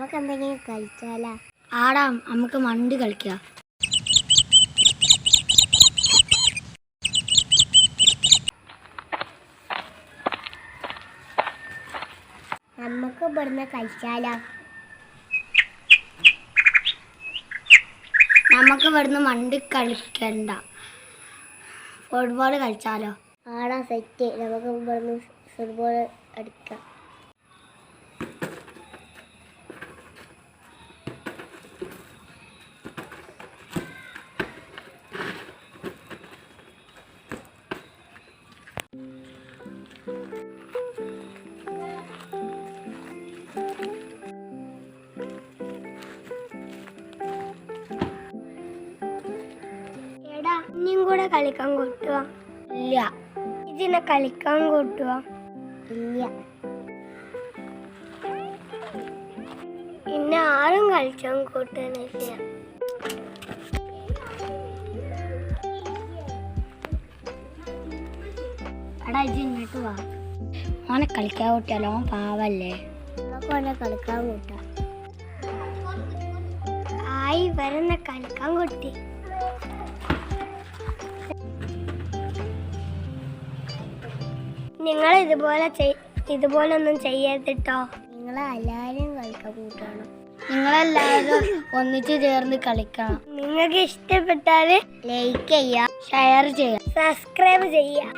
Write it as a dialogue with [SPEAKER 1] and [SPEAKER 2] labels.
[SPEAKER 1] നമുക്ക് എന്തെങ്കിലും കളിച്ചാലാ?
[SPEAKER 2] ആടാ, നമുക്ക് മണ്ട് കളിക്കാം.
[SPEAKER 1] നമുക്ക് ഇവിടുന്ന് കളിച്ചാലാ?
[SPEAKER 2] നമുക്ക് ഇവിടുന്ന് മണ്ട് കളിക്കണ്ട, ഫുട്ബോൾ കളിച്ചാലോ?
[SPEAKER 1] ആടാ സെറ്റ്. നമുക്ക് ഇവിടുന്ന് ഫുട്ബോൾ അടിക്കാം. എടാ, ഇനിയും കൂടെ കളിക്കാൻ കൂട്ടുക?
[SPEAKER 2] ഇല്ല.
[SPEAKER 1] ഇതിനെ കളിക്കാൻ കൂട്ടുക? ഇല്ല. പിന്നെ ആരും കളിക്കാൻ കൂട്ടുന്നില്ല.
[SPEAKER 2] എടാ, ഇത് ഇങ്ങോട്ട് വാ. ഓനെ കളിക്കാൻ കൂട്ടിയാലോ? ഓൻ പാവല്ലേ.
[SPEAKER 1] ഓനെ കളിക്കാൻ കൂട്ടാ. ആയി വരുന്ന കളിക്കാൻ കൂട്ടി. നിങ്ങൾ ഇതുപോലൊന്നും ചെയ്യരുതിട്ടോ. നിങ്ങളെല്ലാവരും കളിക്കാൻ കൂട്ടണം.
[SPEAKER 2] നിങ്ങളെല്ലാവരും ഒന്നിച്ച് ചേർന്ന് കളിക്കണം.
[SPEAKER 1] നിങ്ങൾക്ക് ഇഷ്ടപ്പെട്ടാൽ
[SPEAKER 2] ലൈക്ക് ചെയ്യുക, ഷെയർ ചെയ്യുക,
[SPEAKER 1] സബ്സ്ക്രൈബ് ചെയ്യുക.